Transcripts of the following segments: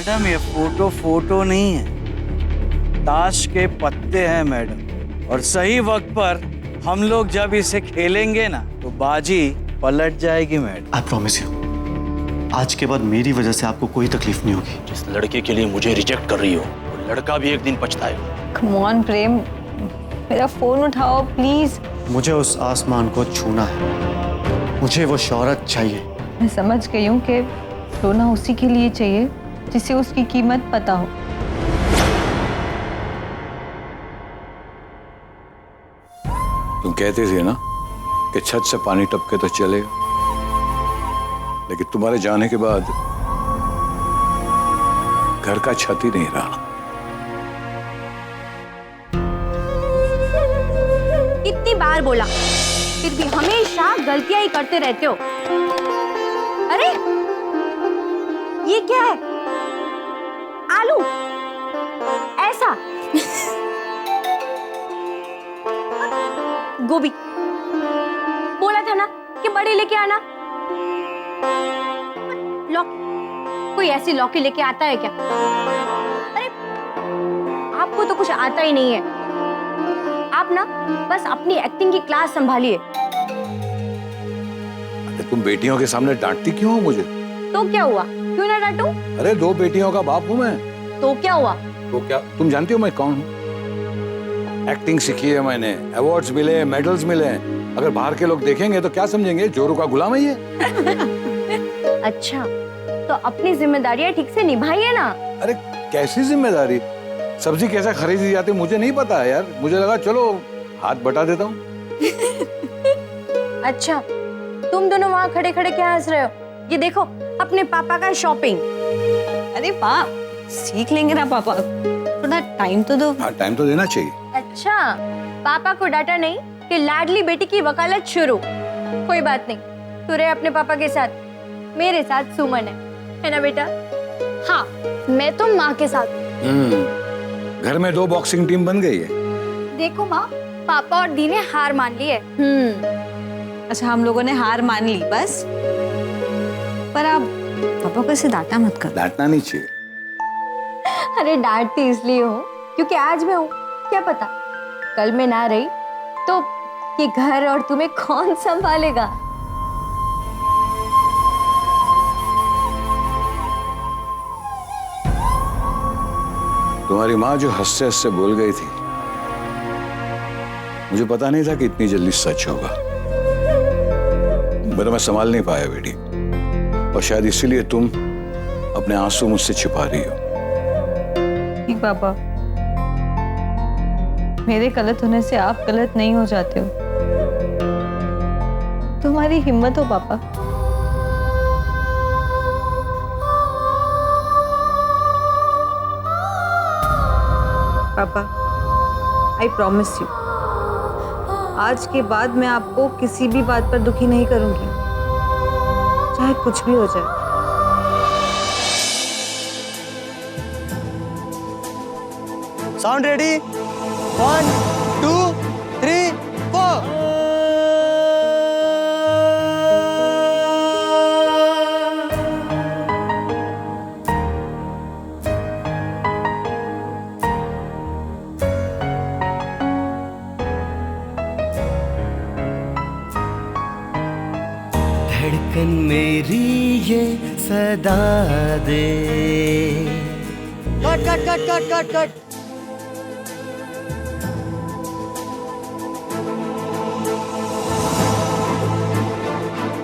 Madam ये photo photo नहीं है, ताश के पत्ते हैं मैडम। और सही वक्त पर हम लोग जब इसे खेलेंगे ना तो बाजी पलट जाएगी मैडम। आई प्रॉमिस यू, आज के बाद मेरी वजह से आपको कोई तकलीफ नहीं होगी। जिस लड़के के लिए मुझे रिजेक्ट कर रही हो वो लड़का भी एक दिन पछताएगा। कम ऑन प्रेम, मेरा फोन उठाओ प्लीज। मुझे उस आसमान को छूना है, मुझे वो शोहरत चाहिए। मैं समझ गई हूँ कि रोना उसी के लिए चाहिए जिसे उसकी कीमत पता हो। तुम कहते थे ना कि छत से पानी टपके तो चलेगा, लेकिन तुम्हारे जाने के बाद घर का छत ही नहीं रहा। कितनी बार बोला, फिर भी हमेशा गलतियां ही करते रहते हो। अरे ये क्या है? आलू ऐसा गोभी बोला था ना कि बड़ी लेके आना। लौकी, कोई ऐसी लौकी लेके आता है क्या? अरे आपको तो कुछ आता ही नहीं है। आप ना बस अपनी एक्टिंग की क्लास संभालिए। अरे तुम बेटियों के सामने डांटती क्यों हो मुझे? तो क्या हुआ, क्यों ना डांटूं? अरे 2 बेटियों का बाप हूं मैं। तो क्या हुआ? तो क्या तुम जानती हो मैं कौन हूँ? एक्टिंग सीखी है मैंने, अवार्ड्स मिले, मेडल्स मिले। अगर बाहर के लोग देखेंगे तो क्या समझेंगे, जोरू का गुलाम है ये। अच्छा, तो अपनी जिम्मेदारियां ठीक से निभाइए ना। अरे कैसी जिम्मेदारी? सब्जी कैसे खरीदी जाती मुझे नहीं पता है यार। मुझे लगा चलो हाथ बटा देता हूँ। अच्छा, तुम दोनों वहाँ खड़े खड़े क्या हंस रहे हो? ये देखो अपने पापा का शॉपिंग। अरे वाह, सीख लेंगे ना पापा, थोड़ा टाइम तो दो। हाँ, टाइम तो देना चाहिए। अच्छा, पापा को डांटा नहीं कि लाडली बेटी की वकालत शुरू। कोई बात नहीं, तू रहे अपने पापा के साथ, मेरे साथ सुमन है ना बेटा? हाँ, मैं तो माँ के साथ। घर में 2 बॉक्सिंग टीम बन गई है। देखो माँ, पापा और दी ने हार मान ली है। अच्छा, हम लोगों ने हार मान ली बस। पर आप पापा को ऐसे डांटा मत कर। डांटना नहीं चाहिए। अरे डांटती इसलिए हूँ क्योंकि आज मैं हूँ, क्या पता कल मैं ना रही तो ये घर और तुम्हें कौन संभालेगा? तुम्हारी माँ जो हंसते हंसते बोल गई थी, मुझे पता नहीं था कि इतनी जल्दी सच होगा। मैं संभाल नहीं पाया बेटी, और शायद इसीलिए तुम अपने आंसू मुझसे छिपा रही हो। ठीक पापा, मेरे गलत होने से आप गलत नहीं हो जाते हो। तुम्हारी हिम्मत हो पापा। पापा, आई प्रॉमिस यू, आज के बाद मैं आपको किसी भी बात पर दुखी नहीं करूंगी, चाहे कुछ भी हो जाए। Sound ready, 1 2 3 4। धड़कन मेरी ये सदा दे। Cut cut cut cut cut cut.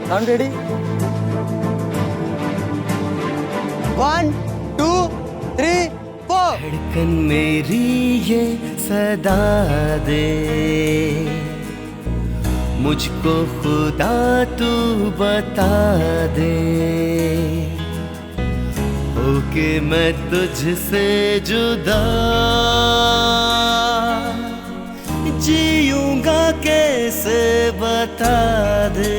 Sound ready, 1 2 3 4। धड़कन मेरी ये सदा दे, मुझको खुदा तू बता दे, होके मैं तुझसे जुदा जीऊंगा कैसे बता दे।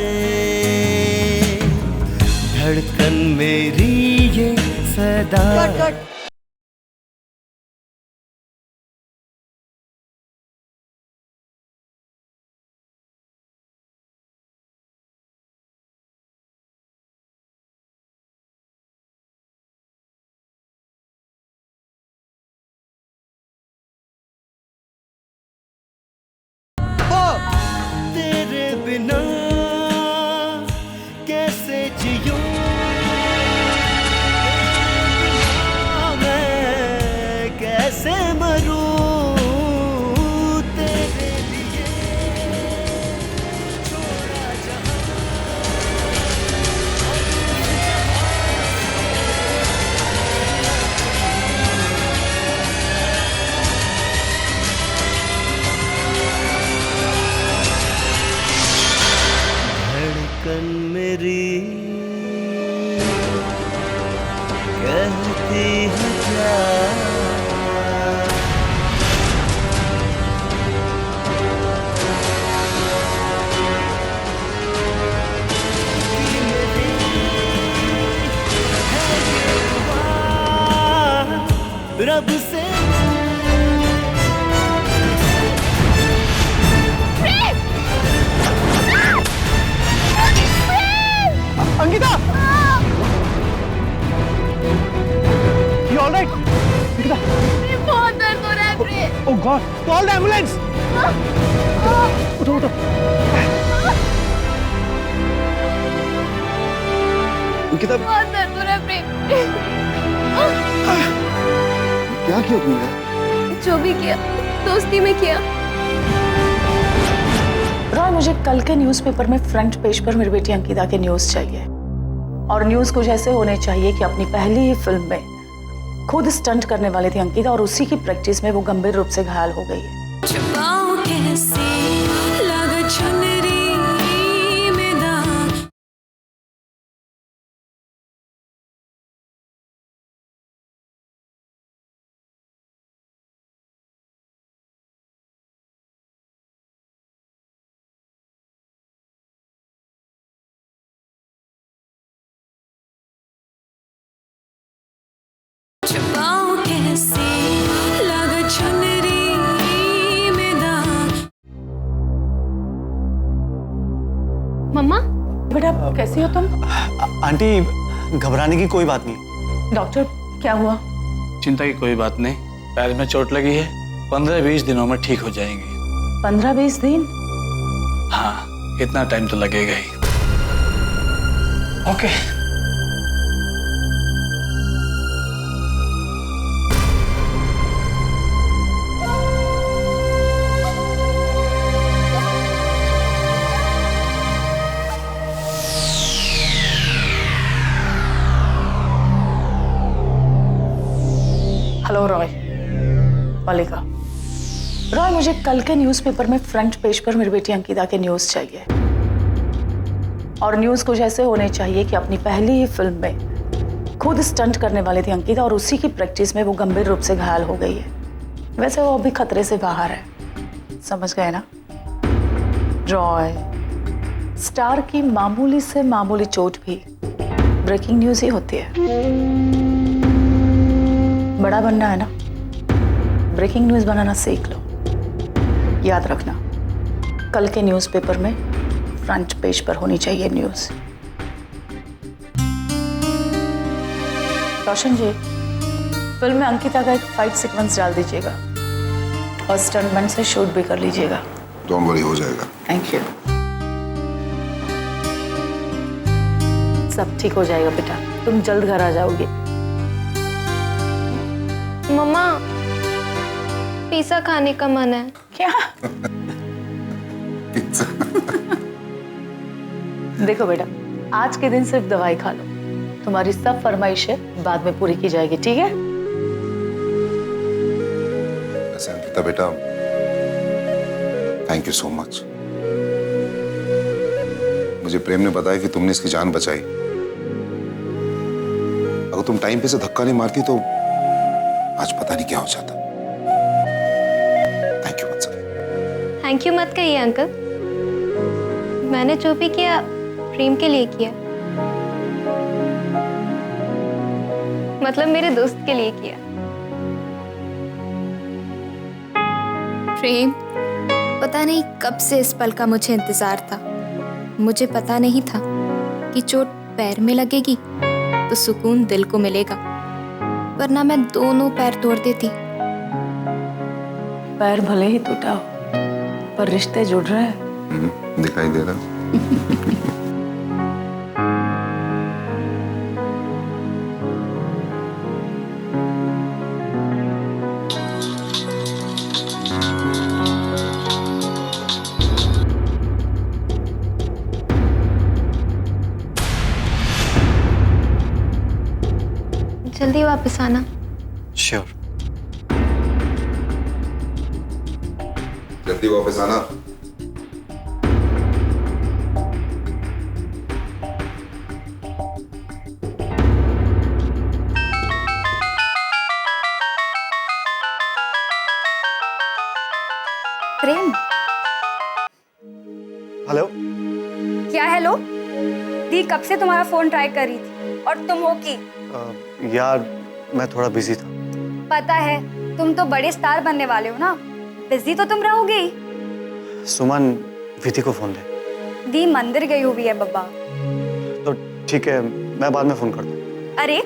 धड़कन मेरी ये सदा कट कट। यूं मैं कैसे मरूं तेरे लिए छोड़ा जहां धड़कन मेरी कहती है क्या कि मेरी है ये दुआ रब से Ankita, you all right? Ankita, बहुत दर्द हो रहा है प्रेम। oh God, call the ambulance. उठो उठो। अंकिता, बहुत दर्द हो रहा है प्रेम। क्या किया तुमने? जो भी किया दोस्ती में किया। रॉय, मुझे कल के न्यूज़पेपर में फ्रंट पेज पर मेरी बेटी अंकिता के न्यूज़ चाहिए, और न्यूज़ कुछ ऐसे होने चाहिए कि अपनी पहली ही फिल्म में खुद स्टंट करने वाली थी अंकिता, और उसी की प्रैक्टिस में वो गंभीर रूप से घायल हो गई है। मम्मा बेटा कैसी हो तुम? आंटी, घबराने की कोई बात नहीं। डॉक्टर क्या हुआ? चिंता की कोई बात नहीं, पैर में चोट लगी है, 15-20 दिनों में ठीक हो जाएंगी। 15-20 दिन? हाँ, इतना टाइम तो लगेगा ही। ओके। हेलो रॉय, मलिका। रॉय, मुझे कल के न्यूज़पेपर में फ्रंट पेज पर मेरी बेटी अंकिता के न्यूज़ चाहिए, और न्यूज़ कुछ ऐसे होने चाहिए कि अपनी पहली ही फिल्म में खुद स्टंट करने वाली थी अंकिता, और उसी की प्रैक्टिस में वो गंभीर रूप से घायल हो गई है। वैसे वो अभी खतरे से बाहर है, समझ गए ना? रॉय, स्टार की मामूली से मामूली चोट भी ब्रेकिंग न्यूज़ ही होती है। बड़ा बनना है ना, ब्रेकिंग न्यूज़ बनाना सीख लो। याद रखना, कल के न्यूज़पेपर में फ्रंट पेज पर होनी चाहिए न्यूज़। रोशन जी, फिल्म में अंकिता का एक फाइट सीक्वेंस डाल दीजिएगा, और स्टंटमैन से शूट भी कर लीजिएगा। डोंट वरी, हो जाएगा। Thank you. सब ठीक हो जाएगा बेटा, तुम जल्द घर आ जाओगे। मम्मा पिज़्ज़ा खाने का मन है। क्या? देखो बेटा, आज के दिन सिर्फ दवाई खा लो, तुम्हारी सब फरमाइशें बाद में पूरी की जाएगी, ठीक है? वैसे अंकिता बेटा, थैंक यू सो मच। मुझे प्रेम ने बताया कि तुमने इसकी जान बचाई। अगर तुम टाइम पे से धक्का नहीं मारती तो आज पता नहीं क्या हो जाता। Thank you once again. Thank you मत कहिए अंकल, मैंने जो भी किया प्रेम के लिए किया, मतलब मेरे दोस्त के लिए किया। प्रेम, पता नहीं कब से इस पल का मुझे इंतजार था। मुझे पता नहीं था कि चोट पैर में लगेगी तो सुकून दिल को मिलेगा, वरना मैं दोनों पैर तोड़ देती। पैर भले ही टूटा हो, पर रिश्ते जुड़ रहे हैं। दिखाई दे रहा। जल्दी वापस आना। श्योर। जल्दी वापस आना। प्रेम, हेलो। क्या हेलो? दी कब से तुम्हारा फोन ट्राई कर रही थी और तुम हो की? यार मैं थोड़ा बिजी था। पता है, तुम तो बड़े स्टार बनने वाले हो ना, बिजी तो तुम रहोगे ही। सुमन, विधि को फोन दे। दी मंदिर गई हुई है बब्बा। तो ठीक है, मैं बाद में फोन करता हूँ। अरे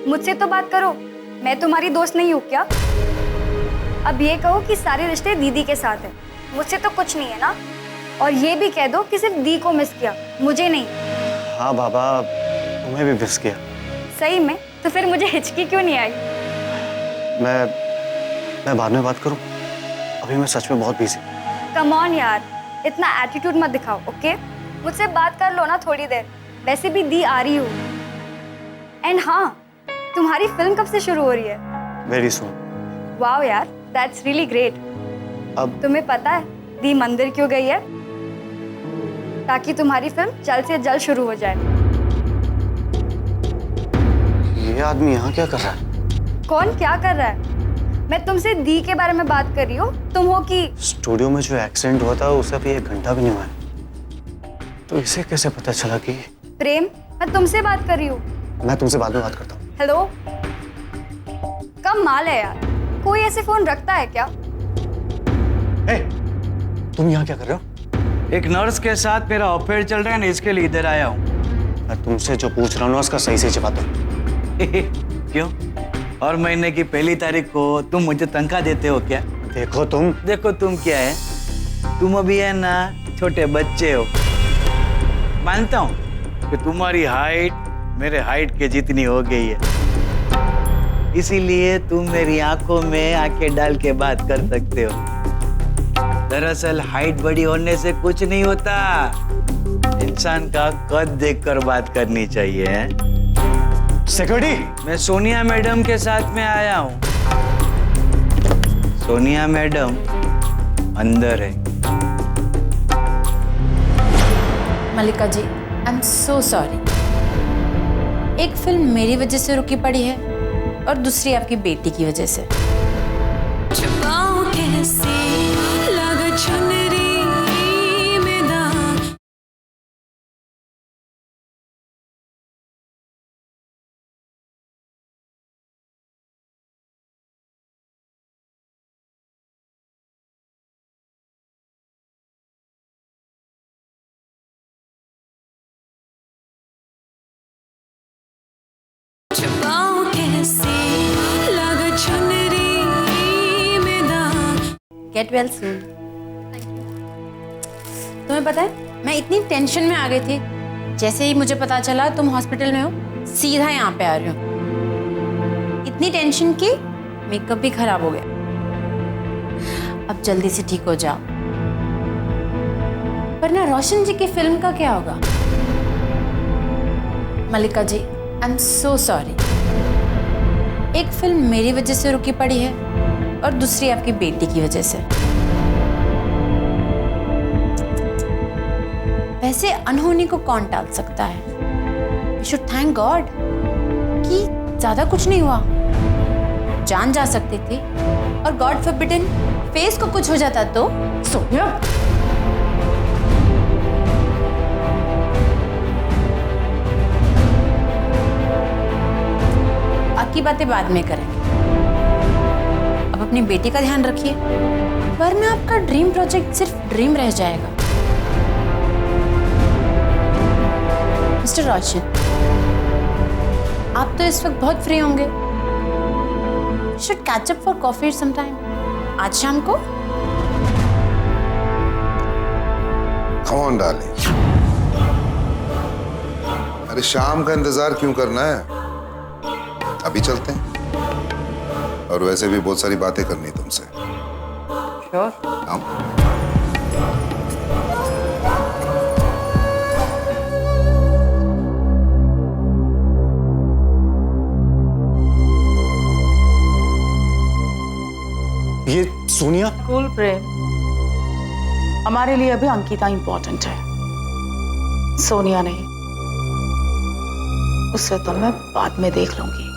मुझसे तो बात करो, मैं तुम्हारी दोस्त नहीं हूँ क्या? अब ये कहो कि सारे रिश्ते दीदी के साथ है, मुझसे तो कुछ नहीं है ना। और ये भी कह दो कि सिर्फ दी को मिस किया, मुझे नहीं। हाँ बाबा, तुम्हें भी मिस किया। सही में? तो फिर मुझे हिचकी क्यों नहीं आई? मैं बाद में बात करूँ, अभी मैं सच में बहुत बिजी। कम ऑन यार, इतना एटीट्यूड मत दिखाओ, ओके? मुझसे बात कर लो ना थोड़ी देर, वैसे भी दी आ रही हो। एंड हाँ, तुम्हारी फिल्म कब से शुरू हो रही है? Very soon. वाओ यार, दैट्स रियली ग्रेट। अब तुम्हें पता है दी मंदिर क्यों गई है? ताकि तुम्हारी फिल्म जल्द से जल्द शुरू हो जाए। ये आदमी यहाँ क्या कर रहा है? कौन क्या कर रहा है? मैं तुमसे दी के बारे में बात कर रही हूँ, तुम हो कि? स्टूडियो में जो एक्सीडेंट हुआ था उसे अभी 1 घंटा भी नहीं हुआ है, तो इसे कैसे पता चला कि? प्रेम, मैं तुमसे बात कर रही हूँ। मैं तुमसे बाद में बात करता हूँ। हेलो, कम माल है यार, कोई ऐसे फोन रखता है क्या? तुम यहाँ क्या कर रहे हो? एक नर्स के साथ मेरा अफेयर चल रहा है ना, इसके लिए इधर आया हूँ। मैं तुमसे जो पूछ रहा हूँ उसका सही से जवाब दो। क्यों? और महीने की 1 तारीख को तुम मुझे तनख्वाह देते हो क्या? देखो तुम क्या है, तुम अभी है ना छोटे बच्चे हो। मानता हूँ कि तुम्हारी हाइट मेरे हाइट के जितनी हो गई है, इसीलिए तुम मेरी आंखों में आंखें डाल के बात कर सकते हो। दरअसल हाइट बड़ी होने से कुछ नहीं होता, इंसान का कद देखकर बात करनी चाहिए। सिक्योरिटी, मैं सोनिया मैडम के साथ में आया हूँ। सोनिया मैडम अंदर है। मल्लिका जी, आई एम सो सॉरी। एक फिल्म मेरी वजह से रुकी पड़ी है और दूसरी आपकी बेटी की वजह से। Get well soon. तुम्हें पता है, मैं इतनी टेंशन में आ गई थी, जैसे ही मुझे पता चला तुम हॉस्पिटल में हो, सीधा यहाँ पे आ रही हो। इतनी टेंशन की मेकअप भी खराब हो गया। अब जल्दी से ठीक हो जाओ, वरना रोशन जी की फिल्म का क्या होगा? मल्लिका जी, आई एम सो सॉरी। एक फिल्म मेरी वजह से रुकी पड़ी है और दूसरी आपकी बेटी की वजह से। वैसे अनहोनी को कौन टाल सकता है? यू शुड थैंक गॉड कि ज्यादा कुछ नहीं हुआ। जान जा सकती थी और गॉड फॉरबिडन फेस को कुछ हो जाता तो सोनिया। बाकी बातें बाद में करेंगे, अब अपनी बेटी का ध्यान रखिए, वरना आपका ड्रीम प्रोजेक्ट सिर्फ ड्रीम रह जाएगा। मिस्टर रोशन, आप तो इस वक्त बहुत फ्री होंगे। Should catch up for coffee sometime, आज शाम को। Come on, darling. अरे शाम का इंतजार क्यों करना है, अभी चलते हैं। और वैसे भी बहुत सारी बातें करनी तुमसे। श्योर। सोनिया? कूल प्रेम, हमारे लिए अभी अंकिता इंपॉर्टेंट है, सोनिया नहीं। उससे तो मैं बाद में देख लूंगी।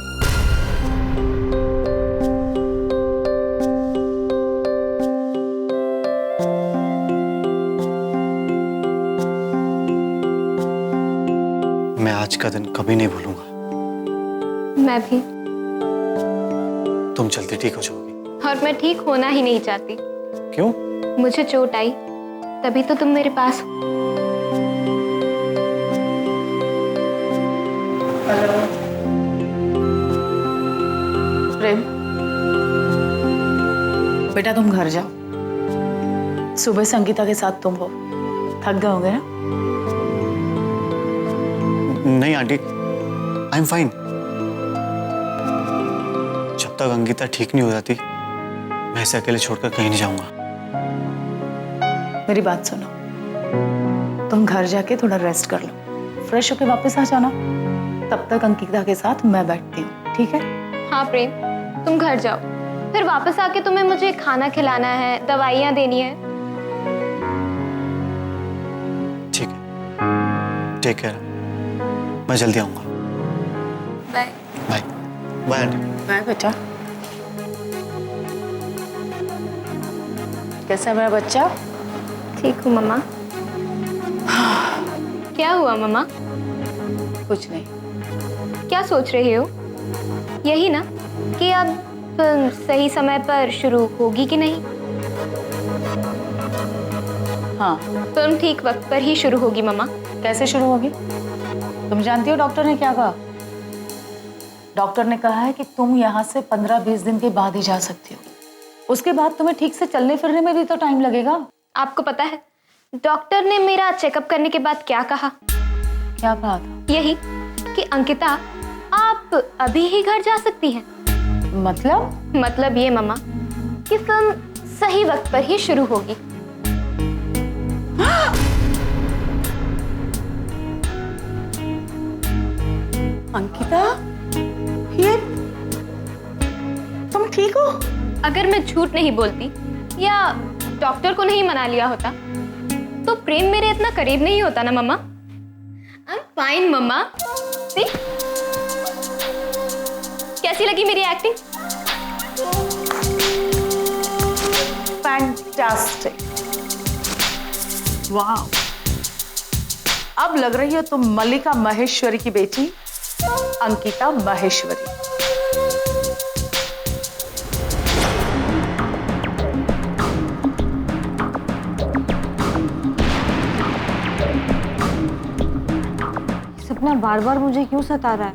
मैं आज का दिन कभी नहीं भूलूंगा। मैं भी। तुम जल्दी ठीक हो जाओगी। और मैं ठीक होना ही नहीं चाहती। क्यों? मुझे चोट आई, तभी तो तुम मेरे पास हो। प्रेम, बेटा तुम घर जाओ। सुबह से अंकिता के साथ तुम हो, थक गए होंगे ना? नहीं आंटी, आई एम फाइन। जब तक अंकिता ठीक नहीं हो जाती, मैं ऐसे अकेले छोड़कर कहीं नहीं जाऊंगा। मेरी बात सुनो, तुम घर जाके थोड़ा रेस्ट कर लो, फ्रेश होके वापस आ जाना। तब तक अंकिता के साथ मैं बैठती हूँ, ठीक है? हाँ प्रेम, तुम घर जाओ, फिर वापस आके तुम्हें मुझे खाना खिलाना है, दवाइयाँ देनी है। ठीक है, टेक केयर। मैं जल्दी आऊंगा। Bye. Bye bye aunty. Bye बेटा। कैसा है मेरा बच्चा? ठीक हूँ मम्मा। क्या हुआ मम्मा? कुछ नहीं। क्या सोच रही हो? यही ना कि अब फिल्म सही समय पर शुरू होगी कि नहीं? हाँ। फिल्म ठीक वक्त पर ही शुरू होगी मम्मा। कैसे शुरू होगी? तुम जानती हो डॉक्टर ने क्या कहा? डॉक्टर ने कहा है कि तुम यहाँ से 15-20 दिन के बाद ही जा सकती हो। उसके बाद तुम्हें ठीक से चलने फिरने में भी तो टाइम लगेगा। आपको पता है डॉक्टर ने मेरा चेकअप करने के बाद क्या कहा? क्या कहा था? यही कि अंकिता, आप अभी ही घर जा सकती हैं। मतलब ये मम्मा कि फिल्म सही वक्त पर ही शुरू होगी। अंकिता, ये तुम ठीक हो? अगर मैं झूठ नहीं बोलती या डॉक्टर को नहीं मना लिया होता तो प्रेम मेरे इतना करीब नहीं होता ना मम्मा। आई एम फाइन मम्मा। सी, कैसी लगी मेरी एक्टिंग? फैंटास्टिक, वाह। अब लग रही हो तुम मल्लिका महेश्वरी की बेटी अंकिता महेश्वरी। सपना बार बार मुझे क्यों सता रहा है?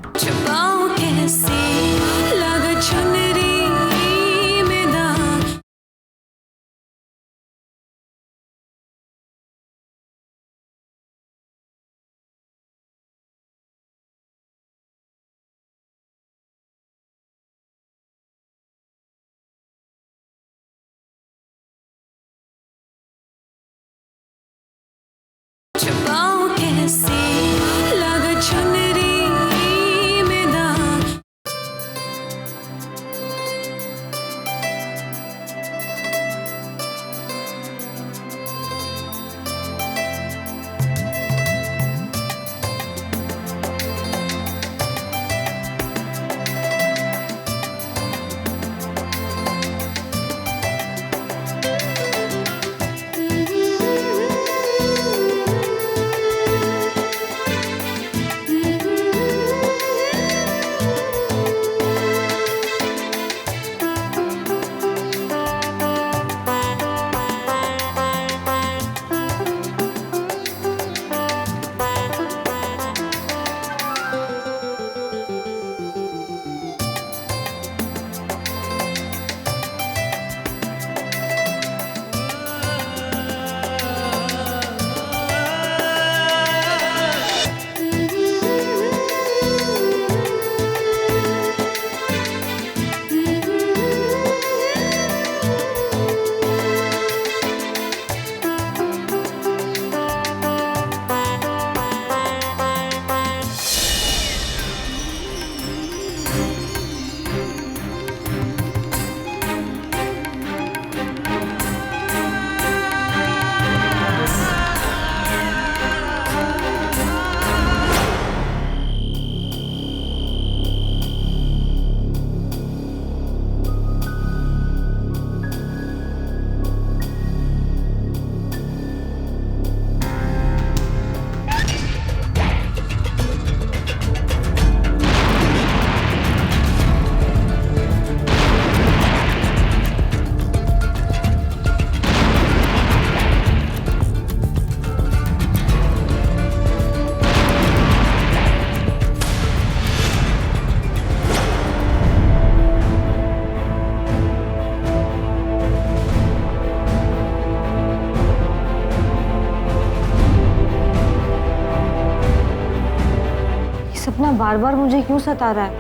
बार बार मुझे क्यों सता रहा है?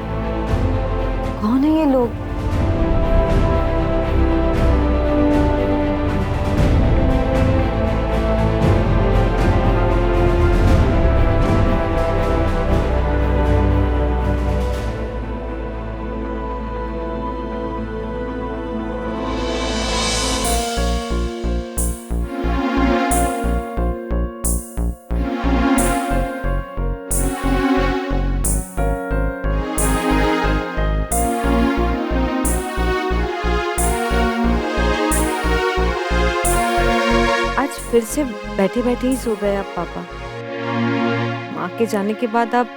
कौन है ये लोग? फिर से बैठे बैठे ही सो गए आप पापा। माँ के जाने के बाद आप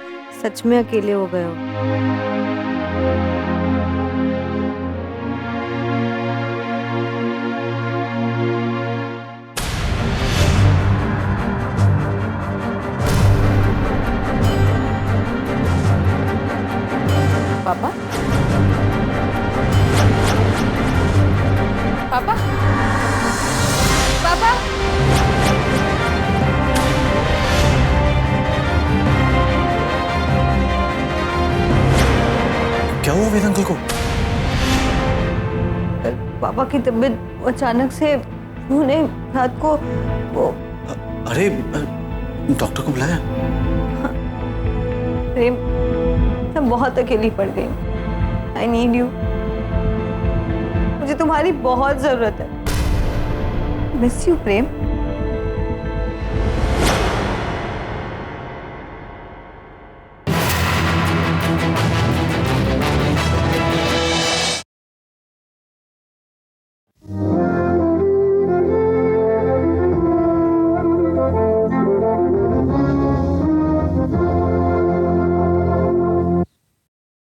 सच में अकेले हो गए हो। पापा पापा पापा क्या हुआ वेद अंकल को? पापा की तबीयत अचानक से उन्हें रात को वो अरे डॉक्टर को बुलाया? प्रेम, मैं बहुत अकेली पड़ गई। I need you. मुझे तुम्हारी बहुत जरूरत है। Miss you Prem.